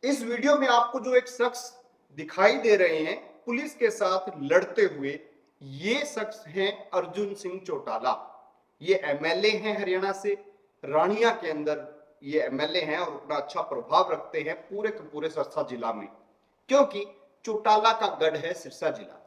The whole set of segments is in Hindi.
इस वीडियो में आपको जो एक शख्स दिखाई दे रहे हैं पुलिस के साथ लड़ते हुए, ये शख्स हैं अर्जुन सिंह चौटाला। ये एमएलए हैं हरियाणा से, रानिया के अंदर ये एमएलए हैं और अपना अच्छा प्रभाव रखते हैं पूरे के पूरे सिरसा जिला में, क्योंकि चौटाला का गढ़ है सिरसा जिला।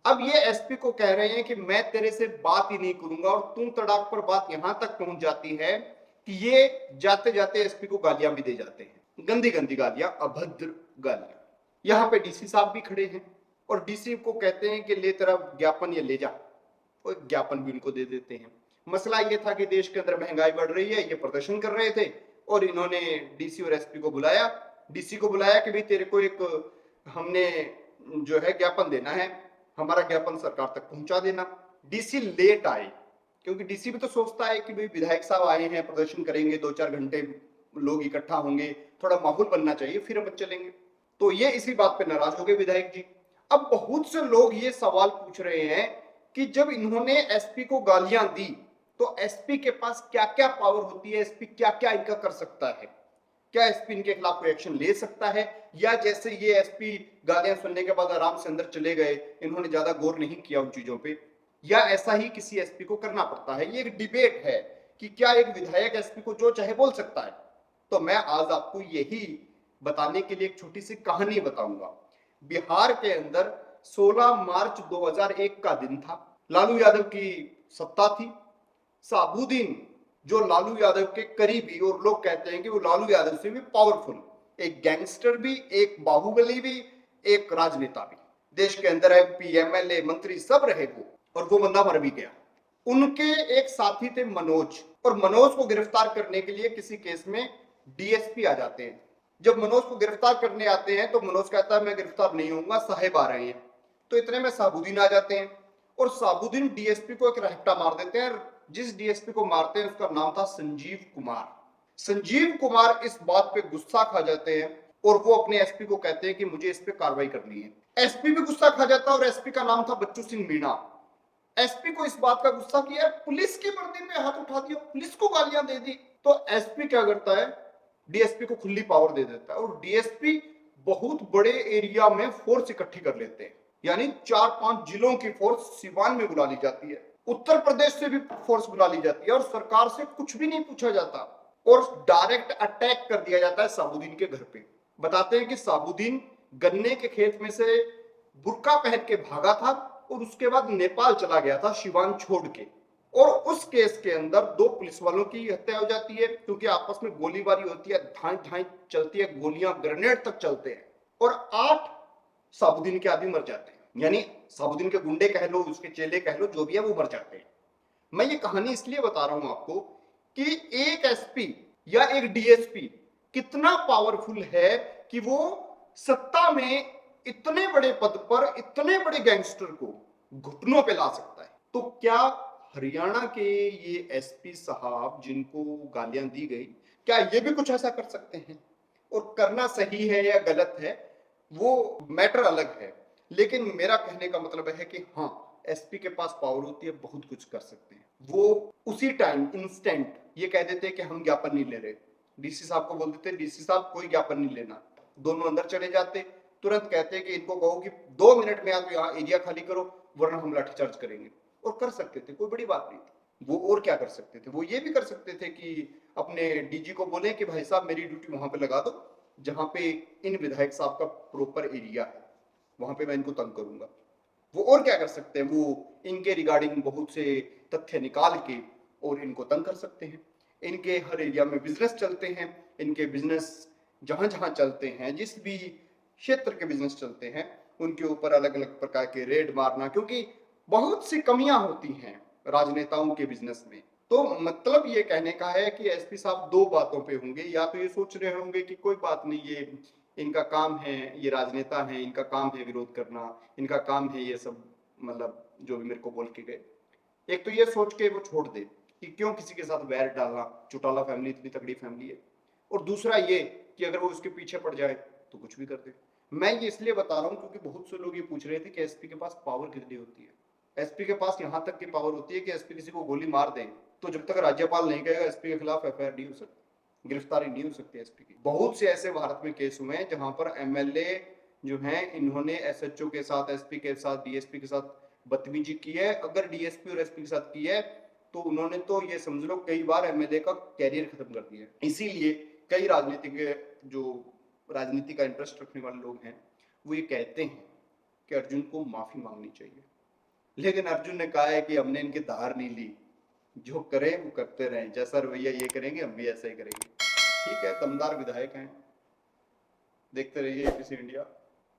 अब ये एसपी को कह रहे हैं कि मैं तेरे से बात ही नहीं करूंगा, और तुम तड़ाक पर बात यहां तक पहुंच जाती है कि ये जाते जाते एसपी को गालियां भी दे जाते हैं, गंदी गंदी गालियां, अभद्र गालियां। यहाँ पे डीसी साहब भी खड़े हैं और डीसी को कहते हैं कि ले तेरा ज्ञापन ये ले जा, और ज्ञापन भी उनको दे देते हैं। मसला ये था कि देश के अंदर महंगाई बढ़ रही है, ये प्रदर्शन कर रहे थे और इन्होंने डीसी और एसपी को बुलाया। डीसी को बुलाया कि भाई तेरे को एक हमने जो है ज्ञापन देना है, हमारा ज्ञापन सरकार तक पहुंचा देना। डीसी लेट आए, क्योंकि डीसी भी तो सोचता है कि भाई विधायक साहब आए हैं, प्रदर्शन करेंगे, 2-4 घंटे लोग इकट्ठा होंगे, थोड़ा माहौल बनना चाहिए, फिर हम चलेंगे। तो ये इसी बात पे नाराज हो गए विधायक जी। अब बहुत से लोग ये सवाल पूछ रहे हैं कि जब इन्होंने एसपी को गालियां दी तो एसपी के पास क्या क्या पावर होती है, एसपी क्या क्या इनका कर सकता है, क्या एसपी इनके खिलाफ कोई एक्शन ले सकता है, या जैसे ये एसपी गालियां सुनने के बाद आराम से अंदर चले गए, इन्होंने ज्यादा गौर नहीं किया उन चीजों पे, या ऐसा ही किसी एसपी को करना पड़ता है। ये एक डिबेट है कि क्या एक विधायक एसपी को जो चाहे बोल सकता है। तो मैं आज आपको यही बताने के लिए एक छोटी सी कहानी बताऊंगा। बिहार के अंदर 16 मार्च 2001 का दिन था, लालू यादव की सत्ता थी। साबुद्दीन जो लालू यादव के करीबी, और लोग कहते हैं कि वो लालू यादव से भी पावरफुल, एक गैंगस्टर भी, एक बाहुबली भी, एक राजनेता भी, देश के अंदर एमपी एमएलए मंत्री सब रहे वो, और वो बंदा मर भी गया। उनके एक साथी थे मनोज, और मनोज को गिरफ्तार करने के लिए किसी केस में डीएसपी आ जाते हैं। जब मनोज को गिरफ्तार करने आते हैं तो मनोज कहता है मैं गिरफ्तार नहीं होऊंगा, साहेब आ रहे हैं। तो इतने में साबुद्दीन आ जाते हैं और साबुद्दीन डीएसपी को एक रहपटा मार देते हैं। जिस डीएसपी को मारते हैं उसका नाम था संजीव कुमार। संजीव कुमार इस बात पे गुस्सा खा जाते हैं और वो अपने एसपी को कहते हैं कि मुझे इस पे कार्रवाई करनी है। एसपी भी गुस्सा खा जाता है और एसपी का नाम था बच्चू सिंह मीणा। एसपी को इस बात का गुस्सा किया, पुलिस की वर्दी पे हाथ उठा दिया, पुलिस को गालियां दे दी। तो एसपी क्या करता है, डीएसपी को खुली पावर दे देता है, और डीएसपी बहुत बड़े एरिया में फोर्स इकट्ठी कर लेते हैं। यानी 4-5 जिलों की फोर्स सिवान में बुला ली जाती है, उत्तर प्रदेश से भी फोर्स बुला ली जाती है, और सरकार से कुछ भी नहीं पूछा जाता और डायरेक्ट अटैक कर दिया जाता है साबुद्दीन के घर पे। बताते हैं कि साबुद्दीन गन्ने के खेत में से बुर्का पहन के भागा था और उसके बाद नेपाल चला गया था सिवान छोड़ के, और उस केस के अंदर 2 पुलिस वालों की हत्या हो जाती है, क्योंकि आपस में गोलीबारी होती है, धाई धाई चलती है, गोलियां ग्रेनेड तक चलते हैं, और 8 साबुद्दीन के आदमी मर जाते हैं। यानी साबुद्दीन के गुंडे कह लो, उसके चेले कह लो, जो भी है वो मर जाते हैं। मैं ये कहानी इसलिए बता रहा हूं आपको कि एक एसपी या एक डीएसपी कितना पावरफुल है कि वो सत्ता में इतने बड़े पद पर इतने बड़े गैंगस्टर को घुटनों पे ला सकता है। तो क्या हरियाणा के ये एसपी साहब जिनको गालियां दी गई, क्या ये भी कुछ ऐसा कर सकते हैं? और करना सही है या गलत है वो मैटर अलग है, लेकिन मेरा कहने का मतलब है कि हाँ, एसपी के पास पावर होती है, बहुत कुछ कर सकते हैं वो। उसी टाइम इंस्टेंट ये कह देते हैं कि हम ज्ञापन नहीं ले रहे, डीसी साहब को बोल देते डीसी साहब कोई ज्ञापन नहीं लेना, दोनों अंदर चले जाते, तुरंत कहते हैं कि इनको कहो कि 2 मिनट में आप यहाँ एरिया खाली करो वरना हम लाठीचार्ज करेंगे। और कर सकते थे, कोई बड़ी बात नहीं थी वो। और क्या कर सकते थे वो, ये भी कर सकते थे कि अपने डीजी को बोले कि भाई साहब मेरी ड्यूटी वहां पे लगा दो जहां पे इन विधायक साहब का प्रॉपर एरिया है, वहां पे मैं इनको तंग करूंगा। वो और क्या कर सकते हैं, वो इनके रिगार्डिंग बहुत से तथ्य निकाल के और इनको तंग कर सकते हैं। इनके हर एरिया में बिजनेस चलते हैं, इनके बिजनेस जहां जहां चलते हैं, जिस भी क्षेत्र के बिजनेस चलते हैं, उनके ऊपर अलग अलग प्रकार के रेड मारना, क्योंकि बहुत सी कमियां होती हैं राजनेताओं के बिजनेस में। तो मतलब ये कहने का है कि एसपी साहब 2 बातों पे होंगे, या तो ये सोच रहे होंगे कि कोई बात नहीं, ये इनका काम है, ये राजनेता है, इनका काम है विरोध करना, इनका काम है ये सब, मतलब जो भी मेरे को बोल के गए। एक तो ये सोच के वो छोड़ दे कि क्यों किसी के साथ वैर डालना, चौटाला फैमिली इतनी तगड़ी फैमिली है। और दूसरा ये कि अगर वो उसके पीछे पड़ जाए तो कुछ भी कर दे। मैं ये इसलिए बता रहा हूँ क्योंकि बहुत से लोग ये पूछ रहे थे कि एसपी के पास पावर कितनी होती है। एसपी के पास यहाँ तक की पावर होती है कि एसपी किसी को गोली मार दे तो जब तक राज्यपाल नहीं कहेगा एसपी के खिलाफ एफआईआर नहीं हो सकती। गिरफ्तारी नहीं हो सकती एसपी की। बहुत से ऐसे भारत में केस हुए हैं जहां पर एमएलए जो हैं इन्होंने एसएचओ के साथ, एसपी के साथ, डीएसपी के साथ बदतमीजी की है। अगर डीएसपी और एसपी के साथ की है तो उन्होंने तो ये समझ लो कई बार एमएलए का कैरियर खत्म कर दिया। इसीलिए कई राजनीति का इंटरेस्ट रखने वाले लोग हैं वो ये कहते हैं कि अर्जुन को माफी मांगनी चाहिए, लेकिन अर्जुन ने कहा है कि हमने इनकी धार नहीं ली, जो करें वो करते रहें, जैसा रवैया ये करेंगे हम भी ऐसा ही करेंगे। ठीक है, दमदार विधायक हैं, देखते रहिए एबीसी इंडिया।